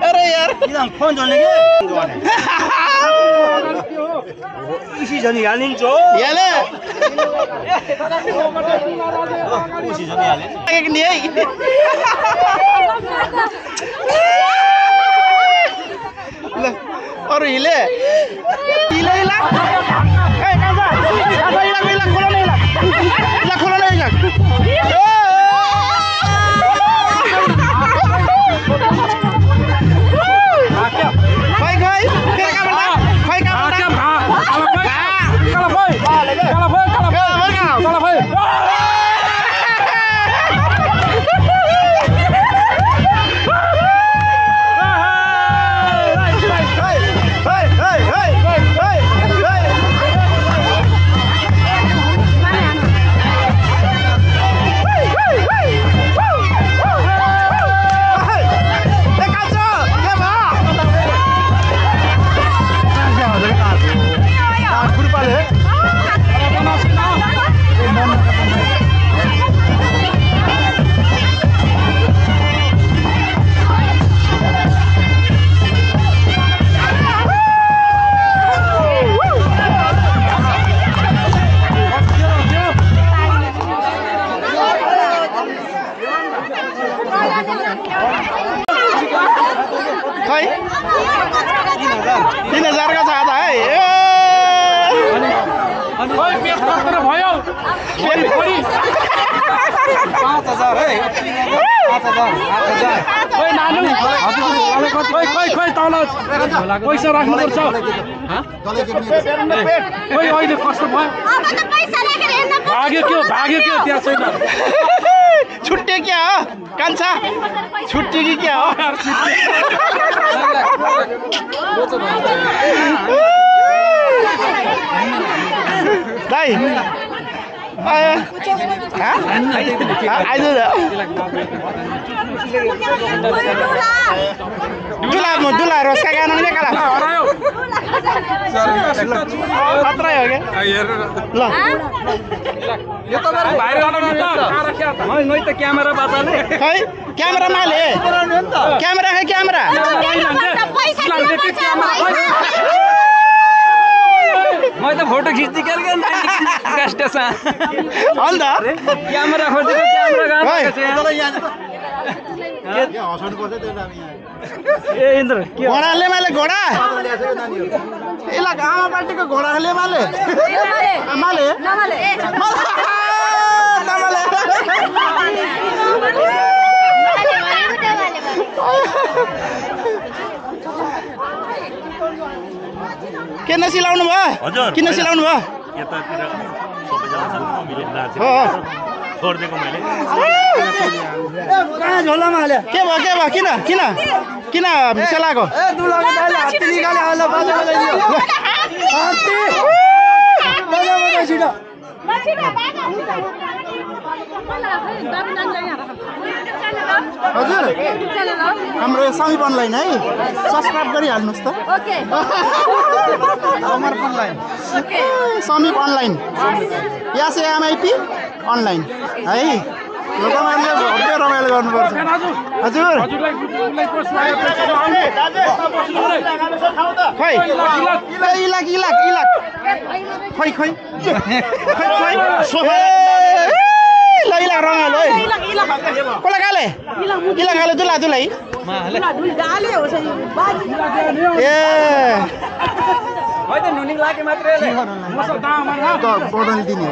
अरे यार फोन जोड़ने के इसी जनी यालिंग जो याले उसी जनी यालिंग एक नहीं है और हिले हिले हिले ila खोलो नहीं ila खोलो नहीं खै 3000 का साथ है ओए पेट कत्तर भयो फेरि 5000 है 5000 ओए नानु खोइ तल पैसा राख्नु पर्छ ओए अहिले कस्तो भयो भाग्यो के त्यहाँ छैन छुट्टे क्या हो कान्छा छुट्टी की क्या हो दाइ दुला रोसका गाना नहीं कला खतरा हो गया ल यो त मेरो भाइरल गर्न त राख्या त मै त क्यामेरा बाचाले खै क्यामेरा माले क्यामेरा है क्यामेरा मैं तो फोटो खींचती कर गया स्टेशन अन्त क्यामेरा खोजेको क्यामेरा ए इन्द्र के घोडाले माले घोडा एला आमा पार्टीको घोडाले माले माले नमाले किन सिलाउनु भयो हजुर किन सिलाउनु भयो यतातिर सबैजना ग्रुपमा मिलेर नाचेको हो छोड्दिएको मैले कहाँ झोलामा हाल्यो के भयो किन सेलाको ए दुलाको दाइले हात्ती निकाले होला बाजा बजाइदियो हात्ती बाजा बजाइ छिटो हजुर हाम्रो समीप अनलाइन है सब्सक्राइब गरिहाल्नुहोस् त अमर अनलाइन समीप अनलाइन यहाँ से एमआइपी अनलाइन है लोकमानले भव्य रमाइलो गर्नुपर्छ हजुर खै खै लैला रमाइलो है कसलाई गाले इला गाले दुलाई ए है त नुनिङ लागे मात्रै त बदल दिने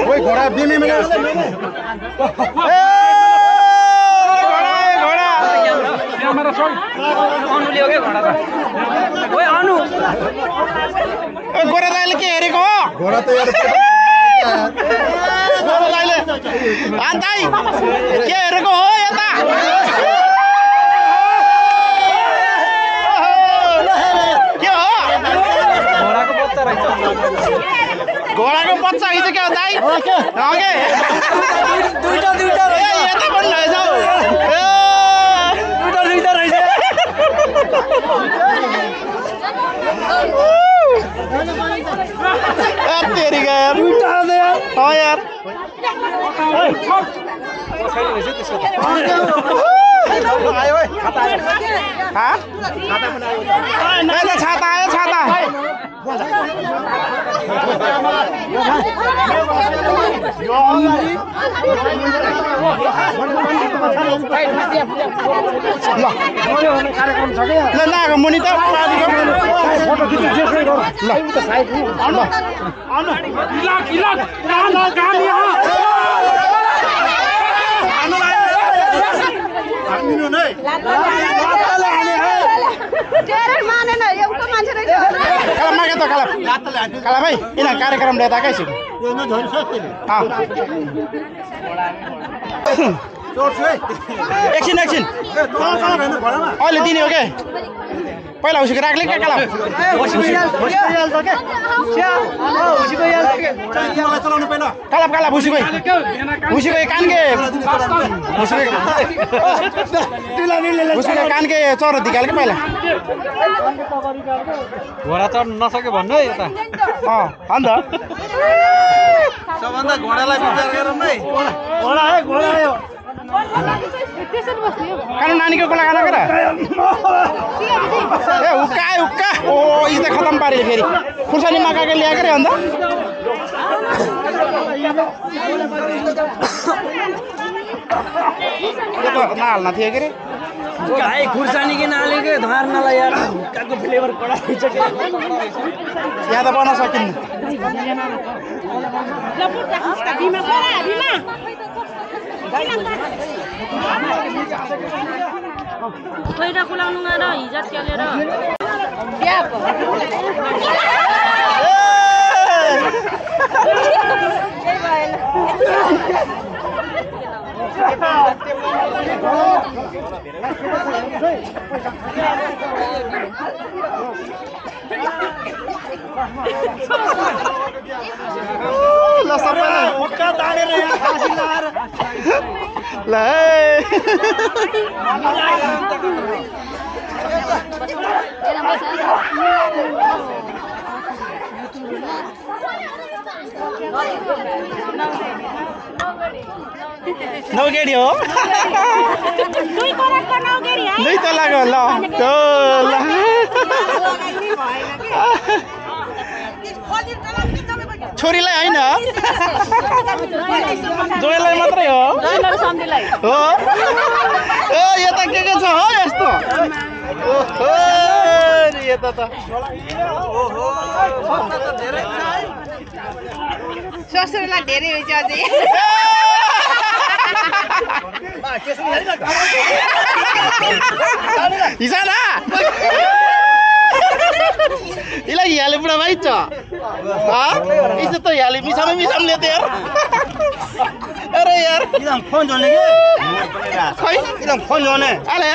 हो घोडा बिमे क्यामेरा सही अनुले हो के घोडा त ओए अनु गोरा दाइले के हेरेको हो घोडा त यार गोरा दाइले दाइ के हेरेको हो यता बच्चा हिजो के हो दाइ ओके दुईटा यता पनि रहेछ हौ दुईटा रहेछ तेरी यार दुईटा आउँदै यार हाँ यार आयो खाता आयो हाँ छाता आयो छाता ल मुनि त फोटो काला भाइ यिनीहरू कार्यक्रम ल्याउँदा कैसे एकछिन अहिले दिने हो क्या पहिला उसको राख्ले क्या काला काला भुसीको कान के कान के चरो निकाल के पहिला घोडा चढ्न नसक्यो भन्नु है यता अन्त सबभन्दा घोडालाई विचार गरौँ है घोडा आयो कानु नानीको गोला खाना गर ए उक्का ओ यी त खतम पारे फेरि खुर्सानी मकाके ल्याएको रे अन्त यो त नहाल्न थियो के रे गाई खुर्सानी किन हालेको धर्नलाई यार हुक्काको फ्लेभर कडा हुन्छ के यहाँ त बन्न सकिन्न पहिला कुलाउनु र हिजो केलेर ल सबैलाई हुक्का तानेर यहाँ फाँसी लाएर ल नौगेडी हो दुई तलाको ल छोरीलाई होइन जोइलाई मात्रै हो ए यता के छ हो यस्तो यता त ससुरलाई धेरै हुन्छ अझै हिसाना इसलाई हियाले बुढा भाइ छ इसो त हियाले मिसामै मिसाम लेते यार अरे यार एकदम फोन जोड्ने के खै एकदम फोन जोड्ने आले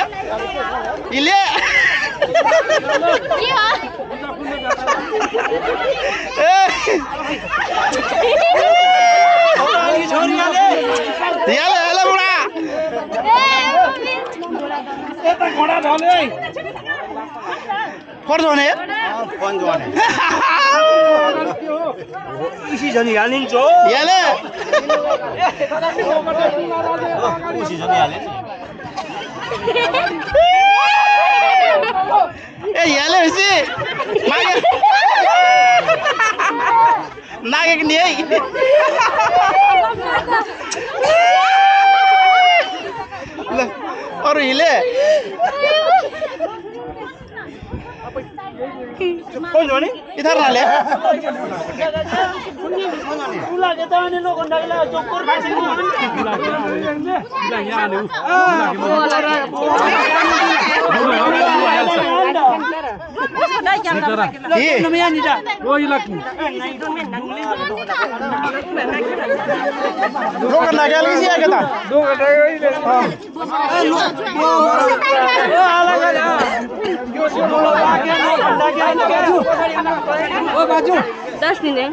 इले के हो हियाले हेले बुढा यता घोडा ढले फोन जोड्ने फोन जोड्ने इसी जनी हालिन्छ हियाले इसी जनी हाले ए हियाले हसी मागे नागेको नि है ल अरु हिले फोन जोड्ने इधर नाले उला के ताने लोक अंडाला जोकर खासी लोक नागेल के सिया के ता ओ बाजू 10 दिन है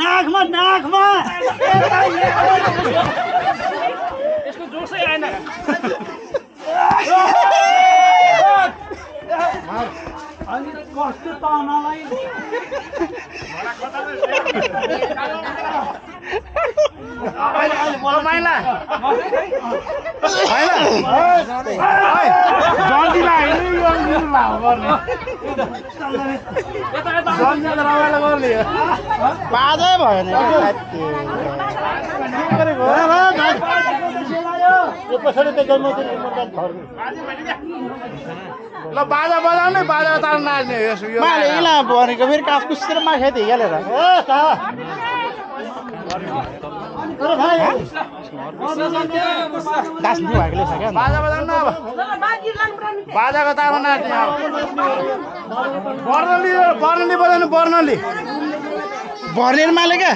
नाकमा नाकमा यसको जोसै आएन अनि कस्तो तानालाई बाजै भयो नि ल बाजा बजाउने बाजा तार नाच्ने माले इला भनेको फेरि कास कुसेर माखे थिए हालेर दास नि भएकोले छ क्या बाजा बजाउनु अब बाजाको तारमा नाच्ने अब वर्णली बजाउनु वर्णली भर्नेर माले क्या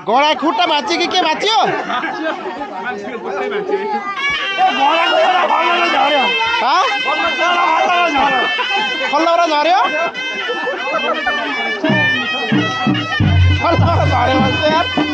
घोडा खुट्टा भाँच्यो कि के भाँच्यो खल्लौरा झर्यो खल्लौरा झर्यो भन्छ यार